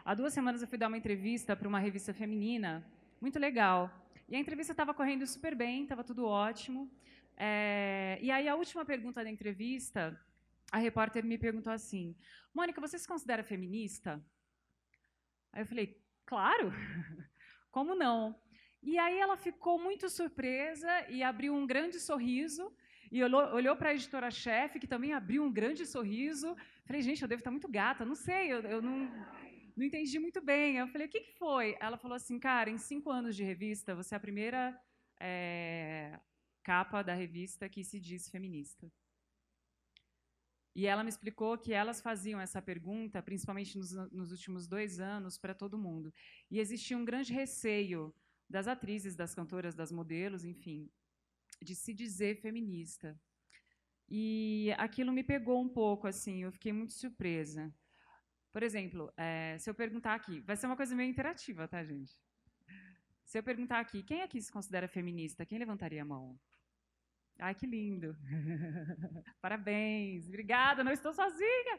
Há 2 semanas eu fui dar uma entrevista para uma revista feminina, muito legal. E a entrevista estava correndo super bem, estava tudo ótimo. E aí a última pergunta da entrevista, a repórter me perguntou assim: Mônica, você se considera feminista? Aí eu falei: claro, como não? E aí ela ficou muito surpresa e abriu um grande sorriso e olhou para a editora-chefe, que também abriu um grande sorriso. Falei: gente, eu devo estar muito gata, não sei, eu não entendi muito bem. Eu falei: o que que foi? Ela falou assim: cara, em 5 anos de revista, você é a primeira capa da revista que se diz feminista. E ela me explicou que elas faziam essa pergunta, principalmente nos últimos 2 anos, para todo mundo. E existia um grande receio das atrizes, das cantoras, das modelos, enfim, de se dizer feminista. E aquilo me pegou um pouco, assim, eu fiquei muito surpresa. Por exemplo, se eu perguntar aqui, vai ser uma coisa meio interativa, tá, gente? Se eu perguntar aqui, quem aqui se considera feminista? Quem levantaria a mão? Ai, que lindo. Parabéns. Obrigada, não estou sozinha.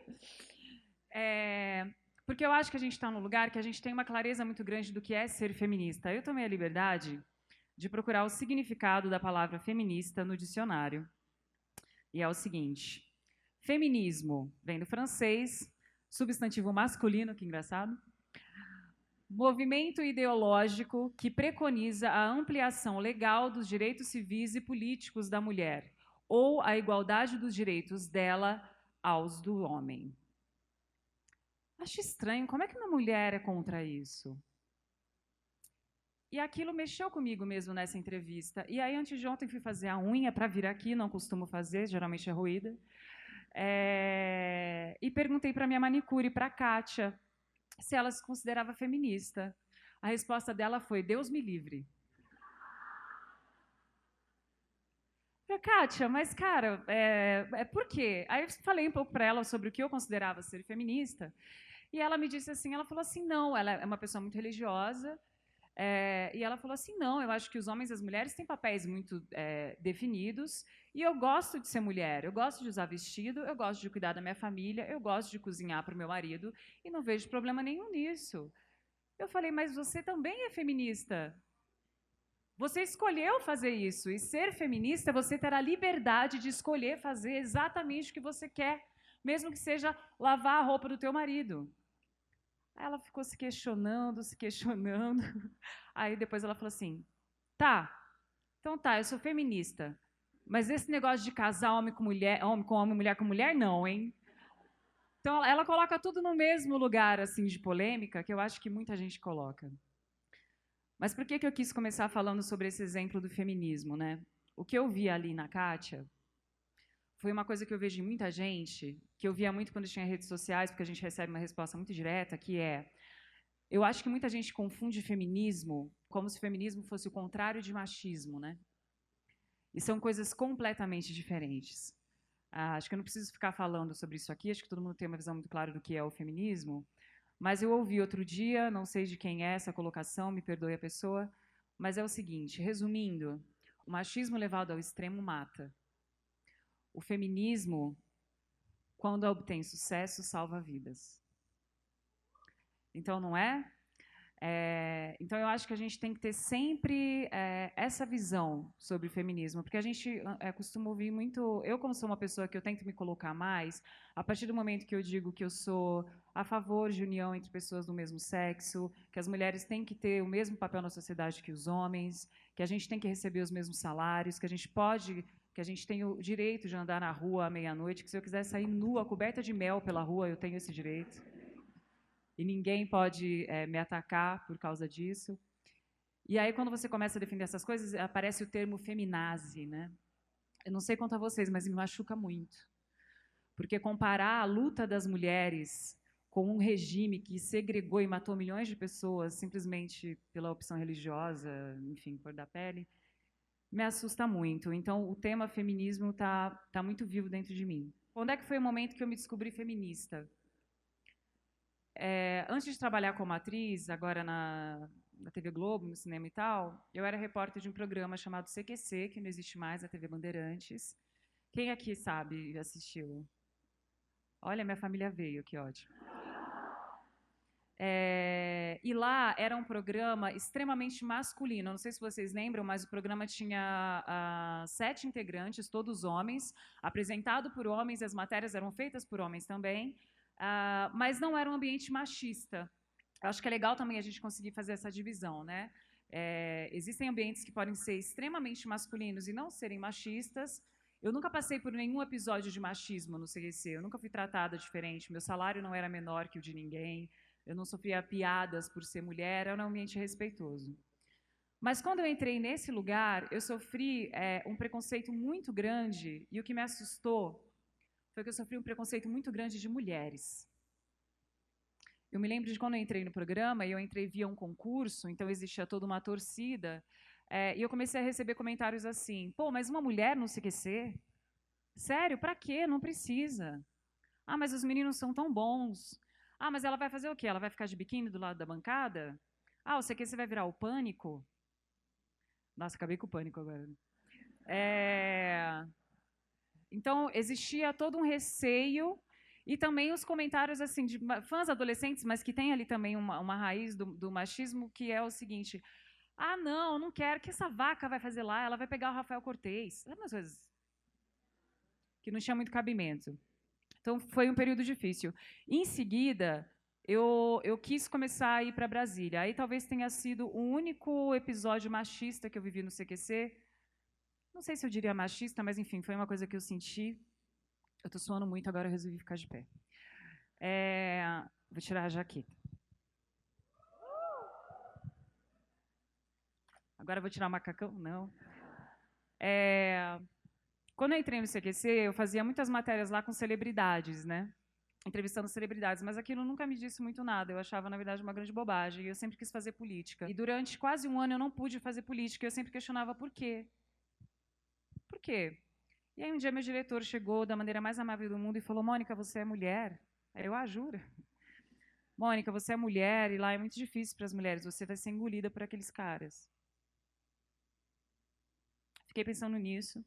Porque eu acho que a gente está num lugar que a gente tem uma clareza muito grande do que é ser feminista. Eu tomei a liberdade de procurar o significado da palavra feminista no dicionário. E é o seguinte: feminismo vem do francês, substantivo masculino, que engraçado. Movimento ideológico que preconiza a ampliação legal dos direitos civis e políticos da mulher, ou a igualdade dos direitos dela aos do homem. Acho estranho, como é que uma mulher é contra isso? E aquilo mexeu comigo mesmo nessa entrevista. E aí, antes de ontem, fui fazer a unha para vir aqui, não costumo fazer, geralmente é roída. E perguntei para minha manicure, para a Kátia, se ela se considerava feminista. A resposta dela foi: Deus me livre. Eu, Kátia, mas cara, por quê? Aí eu falei um pouco para ela sobre o que eu considerava ser feminista, e ela me disse assim, ela falou assim, não, ela é uma pessoa muito religiosa, e ela falou assim, não, eu acho que os homens e as mulheres têm papéis muito definidos, e eu gosto de ser mulher, eu gosto de usar vestido, eu gosto de cuidar da minha família, eu gosto de cozinhar para o meu marido, e não vejo problema nenhum nisso. Eu falei, mas você também é feminista. Você escolheu fazer isso. E ser feminista, você terá liberdade de escolher fazer exatamente o que você quer, mesmo que seja lavar a roupa do teu marido. Aí ela ficou se questionando, se questionando. Aí depois ela falou assim: tá, então tá, eu sou feminista. Mas esse negócio de casar homem com homem, mulher com mulher, não, hein? Então ela coloca tudo no mesmo lugar assim de polêmica que eu acho que muita gente coloca. Mas por que eu quis começar falando sobre esse exemplo do feminismo, né? O que eu vi ali na Kátia foi uma coisa que eu vejo em muita gente, que eu via muito quando tinha redes sociais, porque a gente recebe uma resposta muito direta, que é: eu acho que muita gente confunde feminismo como se feminismo fosse o contrário de machismo, né? E são coisas completamente diferentes. Acho que eu não preciso ficar falando sobre isso aqui, acho que todo mundo tem uma visão muito clara do que é o feminismo. Mas eu ouvi outro dia, não sei de quem é essa colocação, me perdoe a pessoa, mas é o seguinte, resumindo, o machismo levado ao extremo mata. O feminismo, quando obtém sucesso, salva vidas. Então, não é? Então, eu acho que a gente tem que ter sempre essa visão sobre o feminismo, porque a gente costuma ouvir muito. Eu, como sou uma pessoa que eu tento me colocar mais, a partir do momento que eu digo que eu sou a favor de união entre pessoas do mesmo sexo, que as mulheres têm que ter o mesmo papel na sociedade que os homens, que a gente tem que receber os mesmos salários, que a gente pode. Que a gente tem o direito de andar na rua à meia-noite, que se eu quiser sair nua, coberta de mel pela rua, eu tenho esse direito e ninguém pode me atacar por causa disso. E aí, quando você começa a defender essas coisas, aparece o termo feminazi, né? Eu não sei quanto a vocês, mas me machuca muito. Porque comparar a luta das mulheres com um regime que segregou e matou milhões de pessoas simplesmente pela opção religiosa, enfim, cor da pele, me assusta muito. Então, o tema feminismo tá muito vivo dentro de mim. Quando é que foi o momento que eu me descobri feminista? Antes de trabalhar como atriz, agora na TV Globo, no cinema e tal, eu era repórter de um programa chamado CQC, que não existe mais, a TV Bandeirantes. Quem aqui sabe, assistiu? Olha, minha família veio, que ótimo. E lá era um programa extremamente masculino. Não sei se vocês lembram, mas o programa tinha 7 integrantes, todos homens, apresentado por homens, as matérias eram feitas por homens também, mas não era um ambiente machista. Eu acho que é legal também a gente conseguir fazer essa divisão, né? Existem ambientes que podem ser extremamente masculinos e não serem machistas. Eu nunca passei por nenhum episódio de machismo no CQC, eu nunca fui tratada diferente, meu salário não era menor que o de ninguém, eu não sofria piadas por ser mulher, era um ambiente respeitoso. Mas quando eu entrei nesse lugar, eu sofri um preconceito muito grande, e o que me assustou foi que eu sofri um preconceito muito grande de mulheres. Eu me lembro de quando eu entrei no programa, e eu entrei via um concurso, então existia toda uma torcida, e eu comecei a receber comentários assim, pô, mas uma mulher no CQC? Sério, pra quê? Não precisa. Ah, mas os meninos são tão bons. Ah, mas ela vai fazer o quê? Ela vai ficar de biquíni do lado da bancada? Ah, o CQC vai virar o Pânico? Nossa, acabei com o Pânico agora. Então, existia todo um receio e também os comentários assim de fãs adolescentes, mas que tem ali também uma raiz do machismo, que é o seguinte: ah, não quero, que essa vaca vai fazer lá? Ela vai pegar o Rafael Cortez. Umas coisas que não tinha muito cabimento. Então, foi um período difícil. Em seguida, eu quis começar a ir para Brasília. Aí talvez tenha sido o único episódio machista que eu vivi no CQC. Não sei se eu diria machista, mas enfim, foi uma coisa que eu senti. Eu estou suando muito, agora eu resolvi ficar de pé. Vou tirar a jaqueta. Agora eu vou tirar o macacão? Não. Quando eu entrei no CQC, eu fazia muitas matérias lá com celebridades, né? Entrevistando celebridades, mas aquilo nunca me disse muito nada. Eu achava, na verdade, uma grande bobagem. E eu sempre quis fazer política. E durante quase um ano eu não pude fazer política. Eu sempre questionava por quê. Por quê? E aí um dia meu diretor chegou da maneira mais amável do mundo e falou: Mônica, você é mulher? Aí eu, jura? Mônica, você é mulher e lá é muito difícil para as mulheres. Você vai ser engolida por aqueles caras. Fiquei pensando nisso.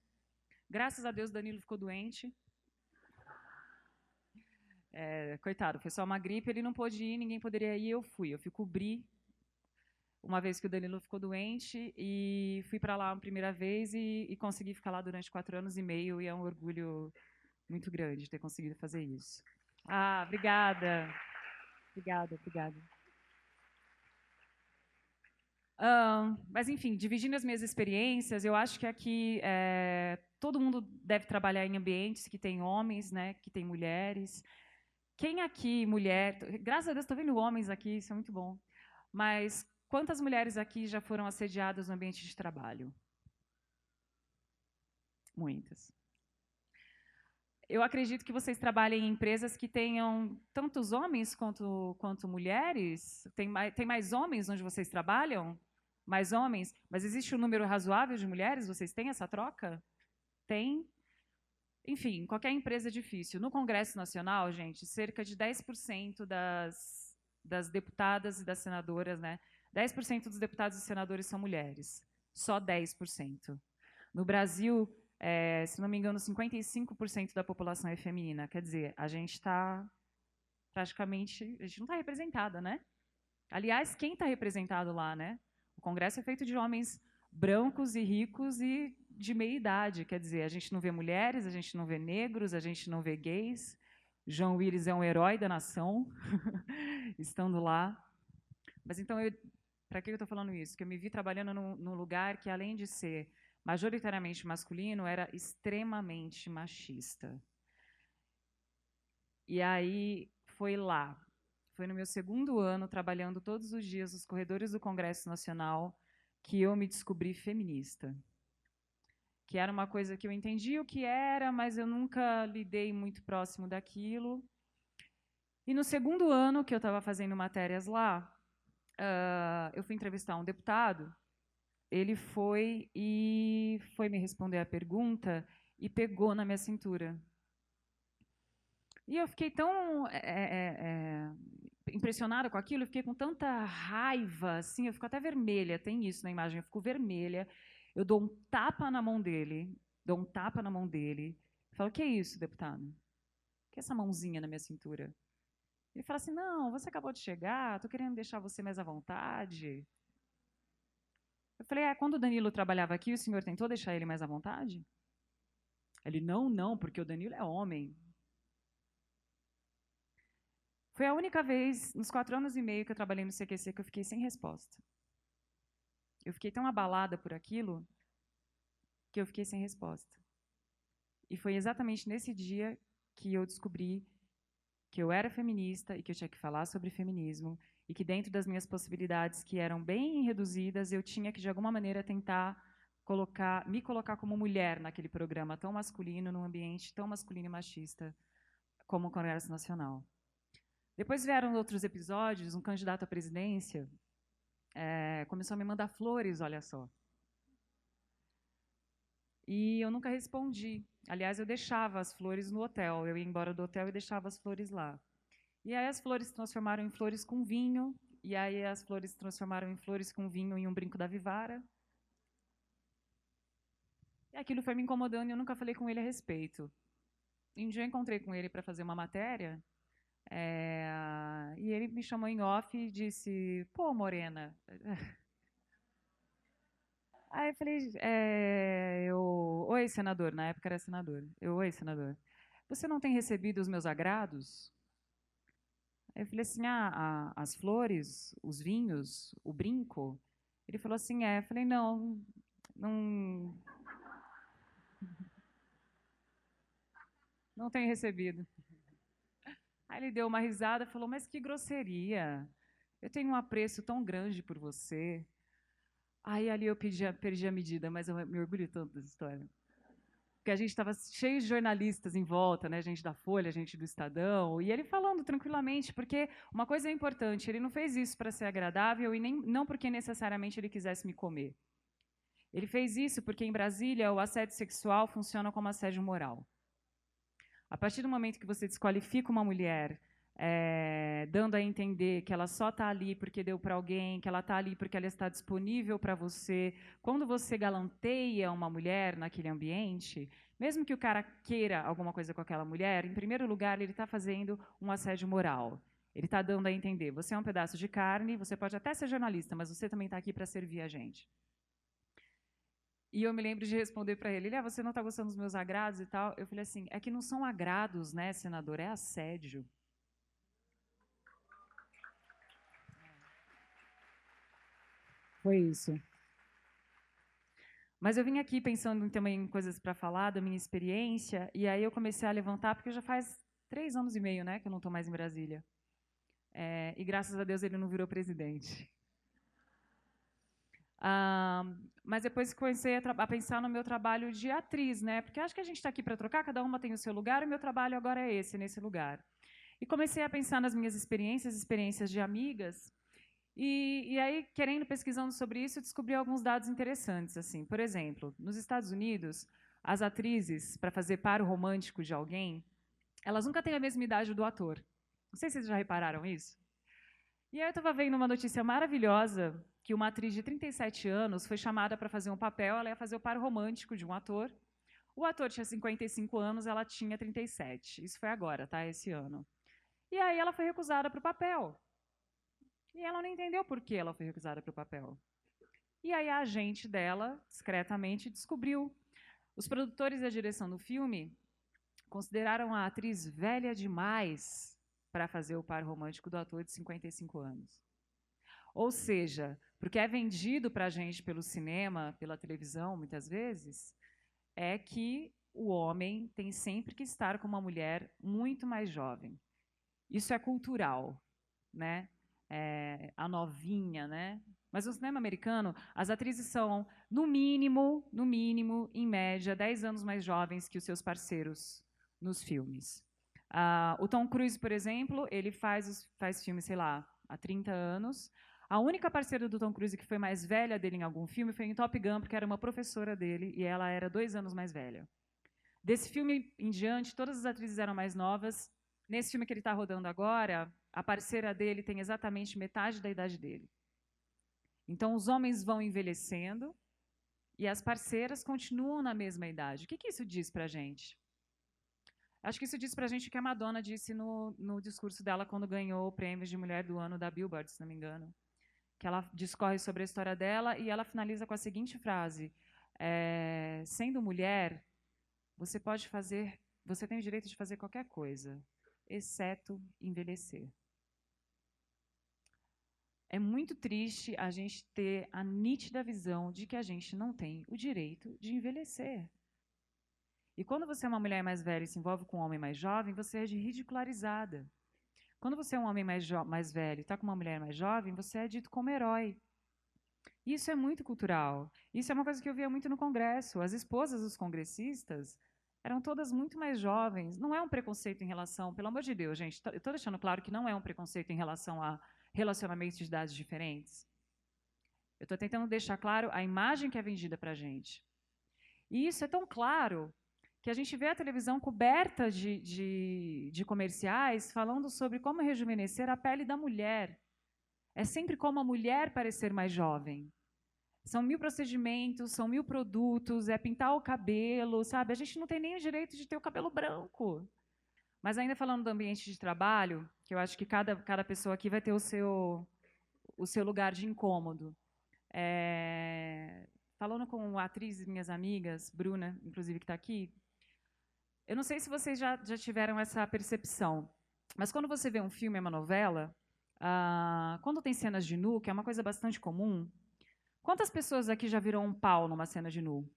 Graças a Deus, Danilo ficou doente. Coitado, foi só uma gripe, ele não pôde ir, ninguém poderia ir, eu fui. Eu fui cobrir uma vez que o Danilo ficou doente e fui para lá uma primeira vez e consegui ficar lá durante 4 anos e meio, e é um orgulho muito grande ter conseguido fazer isso. Obrigada. Obrigada. Mas, enfim, dividindo as minhas experiências, eu acho que aqui todo mundo deve trabalhar em ambientes que tem homens, né, que tem mulheres. Quem aqui, mulher... Graças a Deus, estou vendo homens aqui, isso é muito bom. Mas quantas mulheres aqui já foram assediadas no ambiente de trabalho? Muitas. Eu acredito que vocês trabalhem em empresas que tenham tantos homens quanto mulheres. Tem mais homens onde vocês trabalham? Mais homens? Mas existe um número razoável de mulheres? Vocês têm essa troca? Tem? Enfim, qualquer empresa é difícil. No Congresso Nacional, gente, cerca de 10% das deputadas e das senadoras, né? 10% dos deputados e senadores são mulheres. Só 10%. No Brasil, se não me engano, 55% da população é feminina. Quer dizer, a gente está praticamente... A gente não está representada, né? Aliás, quem está representado lá, né? O Congresso é feito de homens brancos e ricos e de meia idade. Quer dizer, a gente não vê mulheres, a gente não vê negros, a gente não vê gays. João Willis é um herói da nação, estando lá. Mas então, para que eu estou falando isso? Que eu me vi trabalhando num lugar que, além de ser majoritariamente masculino, era extremamente machista. E aí, foi lá. Foi no meu 2º ano, trabalhando todos os dias nos corredores do Congresso Nacional, que eu me descobri feminista. Que era uma coisa que eu entendi o que era, mas eu nunca lidei muito próximo daquilo. E no 2º ano que eu estava fazendo matérias lá, eu fui entrevistar um deputado, ele foi me responder a pergunta e pegou na minha cintura. E eu fiquei tão impressionada com aquilo, eu fiquei com tanta raiva, assim, eu fico até vermelha, tem isso na imagem, eu fico vermelha, eu dou um tapa na mão dele, falo, que é isso, deputado? Que é essa mãozinha na minha cintura? Ele fala assim, não, você acabou de chegar, estou querendo deixar você mais à vontade. Eu falei, quando o Danilo trabalhava aqui, o senhor tentou deixar ele mais à vontade? Ele, não, não, porque o Danilo é homem. Foi a única vez, nos 4 anos e meio que eu trabalhei no CQC, que eu fiquei sem resposta. Eu fiquei tão abalada por aquilo que eu fiquei sem resposta. E foi exatamente nesse dia que eu descobri que eu era feminista e que eu tinha que falar sobre feminismo e que dentro das minhas possibilidades, que eram bem reduzidas, eu tinha que de alguma maneira tentar me colocar como mulher naquele programa tão masculino, num ambiente tão masculino e machista como o Congresso Nacional. Depois vieram outros episódios, um candidato à presidência começou a me mandar flores, olha só. E eu nunca respondi. Aliás, eu deixava as flores no hotel. Eu ia embora do hotel e deixava as flores lá. E aí as flores se transformaram em flores com vinho. E aí as flores se transformaram em flores com vinho em um brinco da Vivara. E aquilo foi me incomodando e eu nunca falei com ele a respeito. Um dia eu encontrei com ele para fazer uma matéria. E ele me chamou em off e disse, pô, Morena. Aí eu falei, oi, senador, na época era senador. Oi, senador, você não tem recebido os meus agrados? Aí eu falei assim, as flores, os vinhos, o brinco? Ele falou assim, Eu falei, não, não, não tenho recebido. Aí ele deu uma risada e falou, mas que grosseria. Eu tenho um apreço tão grande por você. Aí ali eu perdi a medida, mas eu me orgulho tanto dessa história. Porque a gente estava cheio de jornalistas em volta, né? Gente da Folha, gente do Estadão, e ele falando tranquilamente, porque uma coisa é importante, ele não fez isso para ser agradável e nem não porque necessariamente ele quisesse me comer. Ele fez isso porque em Brasília o assédio sexual funciona como assédio moral. A partir do momento que você desqualifica uma mulher, dando a entender que ela só está ali porque deu para alguém, que ela está ali porque ela está disponível para você, quando você galanteia uma mulher naquele ambiente, mesmo que o cara queira alguma coisa com aquela mulher, em primeiro lugar, ele está fazendo um assédio moral. Ele está dando a entender, você é um pedaço de carne, você pode até ser jornalista, mas você também está aqui para servir a gente. E eu me lembro de responder para ele, você não está gostando dos meus agrados e tal? Eu falei assim, é que não são agrados, né, senador, é assédio. Foi isso. Mas eu vim aqui pensando também em coisas para falar da minha experiência, e aí eu comecei a levantar, porque já faz 3 anos e meio, né, que eu não estou mais em Brasília. E graças a Deus ele não virou presidente. Mas depois comecei a pensar no meu trabalho de atriz, né? Porque acho que a gente está aqui para trocar, cada uma tem o seu lugar, e o meu trabalho agora é esse, nesse lugar. E comecei a pensar nas minhas experiências de amigas, e aí, querendo, pesquisando sobre isso, descobri alguns dados interessantes. Assim, por exemplo, nos Estados Unidos, as atrizes, para fazer par romântico de alguém, elas nunca têm a mesma idade do ator. Não sei se vocês já repararam isso. E aí eu estava vendo uma notícia maravilhosa que uma atriz de 37 anos foi chamada para fazer um papel, ela ia fazer o par romântico de um ator. O ator tinha 55 anos, ela tinha 37. Isso foi agora, tá? Esse ano. E aí ela foi recusada para o papel. E ela não entendeu por que ela foi recusada para o papel. E aí a agente dela, discretamente, descobriu. Os produtores e a direção do filme consideraram a atriz velha demais para fazer o par romântico do ator de 55 anos. Ou seja, porque é vendido para a gente pelo cinema, pela televisão, muitas vezes, é que o homem tem sempre que estar com uma mulher muito mais jovem. Isso é cultural, né? A novinha, né? Mas no cinema americano, as atrizes são, no mínimo, em média, 10 anos mais jovens que os seus parceiros nos filmes. O Tom Cruise, por exemplo, ele faz filmes, sei lá, há 30 anos. A única parceira do Tom Cruise que foi mais velha dele em algum filme foi em Top Gun, porque era uma professora dele e ela era 2 anos mais velha. Desse filme em diante, todas as atrizes eram mais novas. Nesse filme que ele está rodando agora, a parceira dele tem exatamente metade da idade dele. Então, os homens vão envelhecendo e as parceiras continuam na mesma idade. O que isso diz para a gente? Acho que isso diz pra gente o que a Madonna disse no discurso dela quando ganhou o prêmio de Mulher do Ano da Billboard, se não me engano. Que ela discorre sobre a história dela e ela finaliza com a seguinte frase: sendo mulher, você tem o direito de fazer qualquer coisa, exceto envelhecer. É muito triste a gente ter a nítida visão de que a gente não tem o direito de envelhecer. E quando você é uma mulher mais velha e se envolve com um homem mais jovem, você é ridicularizada. Quando você é um homem mais velho e está com uma mulher mais jovem, você é dito como herói. Isso é muito cultural. Isso é uma coisa que eu via muito no Congresso. As esposas dos congressistas eram todas muito mais jovens. Não é um preconceito em relação, pelo amor de Deus, gente, eu estou deixando claro que não é um preconceito em relação a relacionamentos de idades diferentes. Eu estou tentando deixar claro a imagem que é vendida para a gente. E isso é tão claro que a gente vê a televisão coberta de comerciais falando sobre como rejuvenescer a pele da mulher. É sempre como a mulher parecer mais jovem. São 1000 procedimentos, são 1000 produtos, é pintar o cabelo, sabe? A gente não tem nem o direito de ter o cabelo branco. Mas ainda falando do ambiente de trabalho, que eu acho que cada pessoa aqui vai ter o seu lugar de incômodo. Falando com atrizes, minhas amigas, Bruna, inclusive, que está aqui, eu não sei se vocês já tiveram essa percepção, mas quando você vê um filme, uma novela, quando tem cenas de nu, que é uma coisa bastante comum, quantas pessoas aqui já viram um pau numa cena de nu?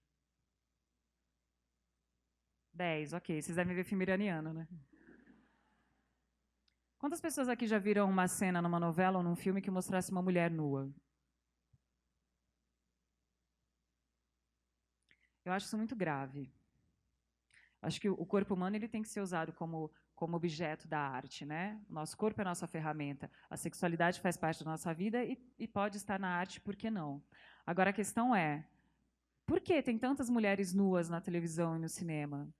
10, ok. Vocês devem ver filme iraniano, né? Quantas pessoas aqui já viram uma cena numa novela ou num filme que mostrasse uma mulher nua? Eu acho isso muito grave. Acho que o corpo humano ele tem que ser usado como objeto da arte, né? O nosso corpo é a nossa ferramenta. A sexualidade faz parte da nossa vida e pode estar na arte, por que não? Agora a questão é, por que tem tantas mulheres nuas na televisão e no cinema?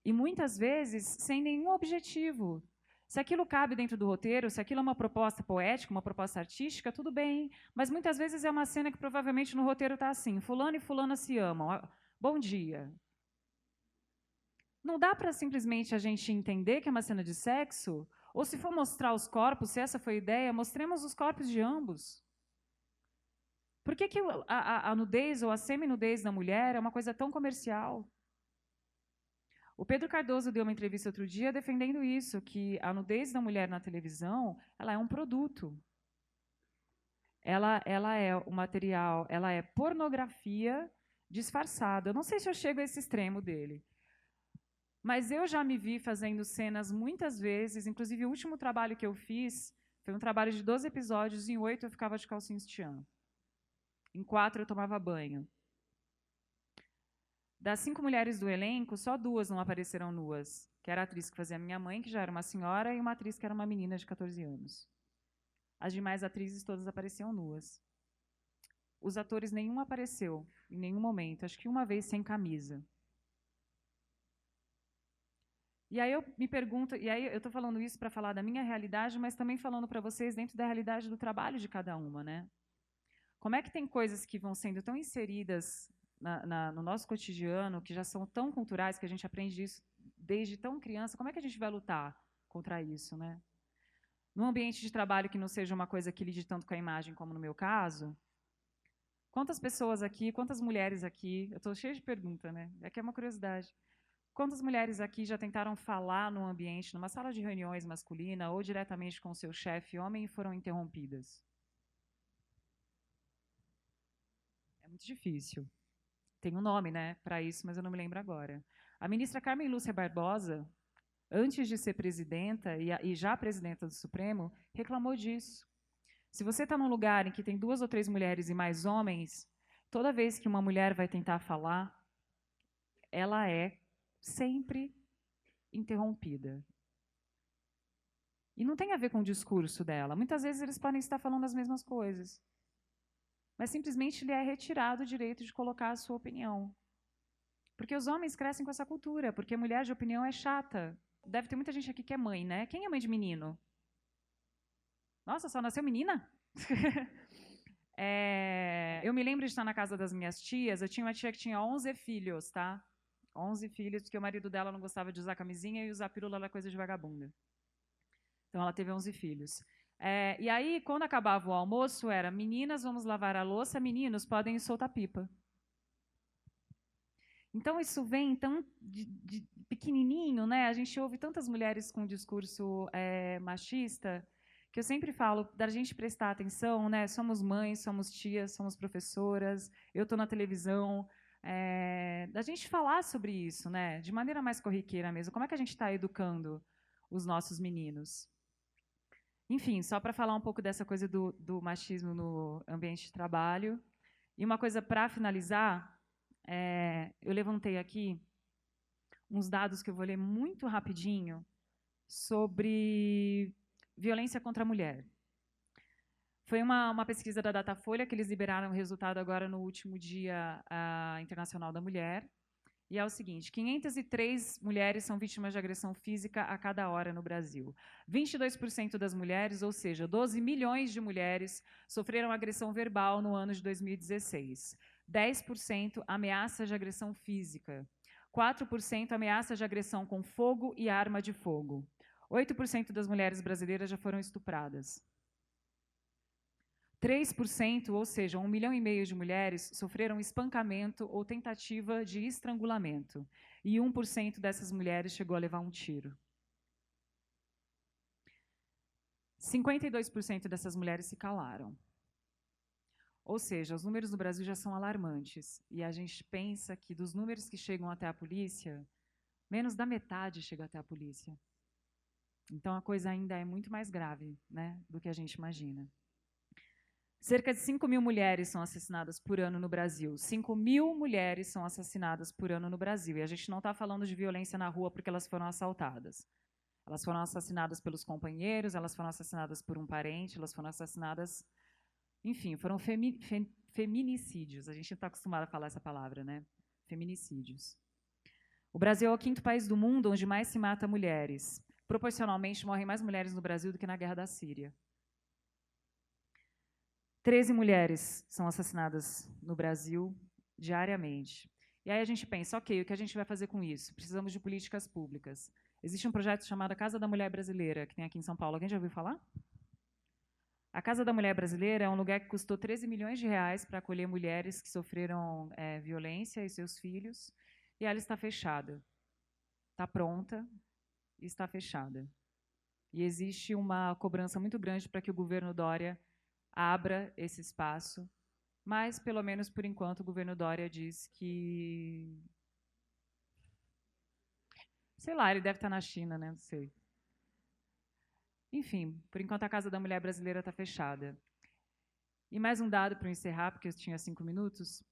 E muitas vezes sem nenhum objetivo. Se aquilo cabe dentro do roteiro, se aquilo é uma proposta poética, uma proposta artística, tudo bem. Mas muitas vezes é uma cena que provavelmente no roteiro está assim: fulano e fulana se amam. Bom dia. Não dá para simplesmente a gente entender que é uma cena de sexo? Ou se for mostrar os corpos, se essa foi a ideia, mostremos os corpos de ambos. Por que a nudez ou a semi-nudez da mulher é uma coisa tão comercial? O Pedro Cardoso deu uma entrevista outro dia defendendo isso, que a nudez da mulher na televisão, ela é um produto. Ela é o material, ela é pornografia disfarçada. Eu não sei se eu chego a esse extremo dele. Mas eu já me vi fazendo cenas muitas vezes, inclusive o último trabalho que eu fiz foi um trabalho de 12 episódios, em 8 eu ficava de calcinha sutiã. Em 4 eu tomava banho. Das 5 mulheres do elenco, só 2 não apareceram nuas, que era a atriz que fazia a minha mãe, que já era uma senhora, e uma atriz que era uma menina de 14 anos. As demais atrizes todas apareciam nuas. Os atores, nenhum apareceu, em nenhum momento, acho que uma vez sem camisa. E aí eu me pergunto, e aí eu estou falando isso para falar da minha realidade, mas também falando para vocês dentro da realidade do trabalho de cada uma, né? Como é que tem coisas que vão sendo tão inseridas no nosso cotidiano, que já são tão culturais, que a gente aprende isso desde tão criança, como é que a gente vai lutar contra isso, né? Num ambiente de trabalho que não seja uma coisa que lide tanto com a imagem, como no meu caso, quantas pessoas aqui, quantas mulheres aqui, eu estou cheia de pergunta, né? É que é uma curiosidade. Quantas mulheres aqui já tentaram falar num ambiente, numa sala de reuniões masculina, ou diretamente com o seu chefe homem, e foram interrompidas? É muito difícil. Tem um nome, né, para isso, mas eu não me lembro agora. A ministra Carmen Lúcia Barbosa, antes de ser presidenta e já presidenta do Supremo, reclamou disso. Se você está num lugar em que tem 2 ou 3 mulheres e mais homens, toda vez que uma mulher vai tentar falar, ela é sempre interrompida. E não tem a ver com o discurso dela. Muitas vezes eles podem estar falando as mesmas coisas. Mas simplesmente lhe é retirado o direito de colocar a sua opinião. Porque os homens crescem com essa cultura, porque mulher de opinião é chata. Deve ter muita gente aqui que é mãe, né? Quem é mãe de menino? Nossa, só nasceu menina? Eu me lembro de estar na casa das minhas tias, eu tinha uma tia que tinha 11 filhos, tá? 11 filhos, porque o marido dela não gostava de usar camisinha e usar pílula era coisa de vagabunda. Então, ela teve 11 filhos. E aí, quando acabava o almoço, era: meninas, vamos lavar a louça, meninos, podem soltar pipa. Então, isso vem tão de pequenininho, né? A gente ouve tantas mulheres com discurso machista, que eu sempre falo da gente prestar atenção, né? Somos mães, somos tias, somos professoras, eu estou na televisão, da gente falar sobre isso, né? De maneira mais corriqueira mesmo. Como é que a gente está educando os nossos meninos? Enfim, só para falar um pouco dessa coisa do machismo no ambiente de trabalho. E uma coisa para finalizar, eu levantei aqui uns dados que eu vou ler muito rapidinho sobre violência contra a mulher. Foi uma pesquisa da Datafolha, que eles liberaram o resultado agora no último Dia Internacional da Mulher. E é o seguinte: 503 mulheres são vítimas de agressão física a cada hora no Brasil. 22% das mulheres, ou seja, 12 milhões de mulheres, sofreram agressão verbal no ano de 2016. 10% ameaças de agressão física. 4% ameaças de agressão com fogo e arma de fogo. 8% das mulheres brasileiras já foram estupradas. 3%, ou seja, 1,5 milhão de mulheres, sofreram espancamento ou tentativa de estrangulamento. E 1% dessas mulheres chegou a levar um tiro. 52% dessas mulheres se calaram. Ou seja, os números no Brasil já são alarmantes. E a gente pensa que dos números que chegam até a polícia, menos da metade chega até a polícia. Então a coisa ainda é muito mais grave, né, do que a gente imagina. Cerca de 5.000 mulheres são assassinadas por ano no Brasil. 5.000 mulheres são assassinadas por ano no Brasil. E a gente não está falando de violência na rua porque elas foram assaltadas. Elas foram assassinadas pelos companheiros, elas foram assassinadas por um parente, elas foram assassinadas... Enfim, foram feminicídios. A gente não está acostumado a falar essa palavra, né? Feminicídios. O Brasil é o 5º país do mundo onde mais se mata mulheres. Proporcionalmente, morrem mais mulheres no Brasil do que na Guerra da Síria. 13 mulheres são assassinadas no Brasil diariamente. E aí a gente pensa, ok, o que a gente vai fazer com isso? Precisamos de políticas públicas. Existe um projeto chamado Casa da Mulher Brasileira, que tem aqui em São Paulo. Alguém já ouviu falar? A Casa da Mulher Brasileira é um lugar que custou 13 milhões de reais para acolher mulheres que sofreram violência e seus filhos, e ela está fechada. Está pronta e está fechada. E existe uma cobrança muito grande para que o governo Dória abra esse espaço, mas, pelo menos por enquanto, o governo Dória diz que... Sei lá, ele deve estar na China, né? Não sei. Enfim, por enquanto a Casa da Mulher Brasileira está fechada. E mais um dado para eu encerrar, porque eu tinha 5 minutos,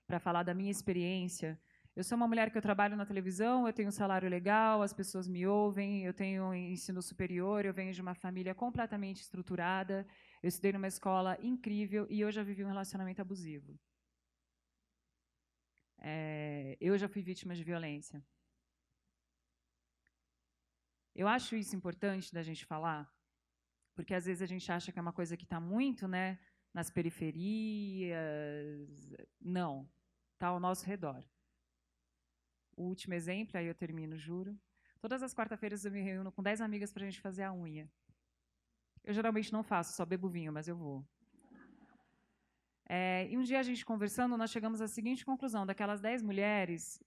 para falar da minha experiência. Eu sou uma mulher que eu trabalho na televisão, eu tenho um salário legal, as pessoas me ouvem, eu tenho ensino superior, eu venho de uma família completamente estruturada, eu estudei numa escola incrível e eu já vivi um relacionamento abusivo. Eu já fui vítima de violência. Eu acho isso importante da gente falar, porque às vezes a gente acha que é uma coisa que está muito, né, nas periferias. Não, está ao nosso redor. O último exemplo, aí eu termino, juro. Todas as quarta-feiras eu me reúno com 10 amigas para a gente fazer a unha. Eu geralmente não faço, só bebo vinho, mas eu vou. E um dia a gente conversando, nós chegamos à seguinte conclusão: daquelas 10 mulheres,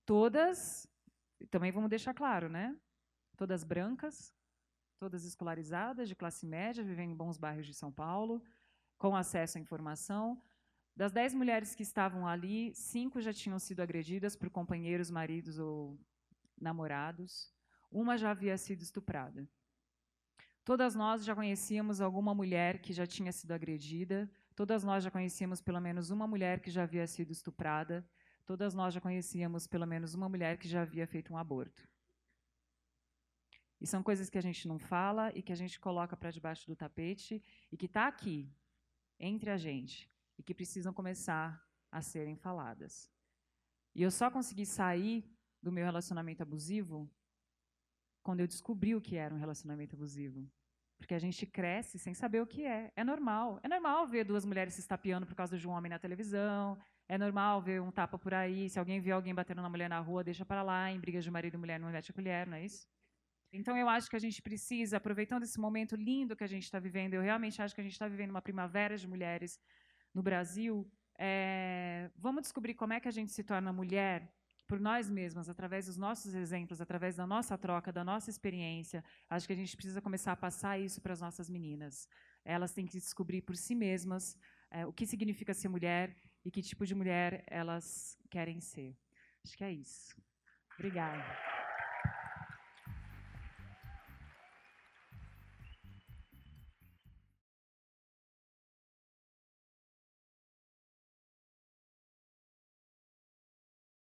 todas, também vamos deixar claro, né? Todas brancas, todas escolarizadas, de classe média, vivendo em bons bairros de São Paulo, com acesso à informação. Das 10 mulheres que estavam ali, 5 já tinham sido agredidas por companheiros, maridos ou namorados. Uma já havia sido estuprada. Todas nós já conhecíamos alguma mulher que já tinha sido agredida. Todas nós já conhecíamos pelo menos uma mulher que já havia sido estuprada. Todas nós já conhecíamos pelo menos uma mulher que já havia feito um aborto. E são coisas que a gente não fala e que a gente coloca para debaixo do tapete e que está aqui, entre a gente, e que precisam começar a serem faladas. E eu só consegui sair do meu relacionamento abusivo quando eu descobri o que era um relacionamento abusivo. Porque a gente cresce sem saber o que é. É normal. É normal ver duas mulheres se estapeando por causa de um homem na televisão. É normal ver um tapa por aí. Se alguém vê alguém batendo na mulher na rua, deixa para lá. Em brigas de marido e mulher, não mete a colher, não é isso? Então, eu acho que a gente precisa, aproveitando esse momento lindo que a gente está vivendo, eu realmente acho que a gente está vivendo uma primavera de mulheres no Brasil. Vamos descobrir como é que a gente se torna mulher por nós mesmas, através dos nossos exemplos, através da nossa troca, da nossa experiência. Acho que a gente precisa começar a passar isso para as nossas meninas. Elas têm que descobrir por si mesmas o que significa ser mulher e que tipo de mulher elas querem ser. Acho que é isso. Obrigada.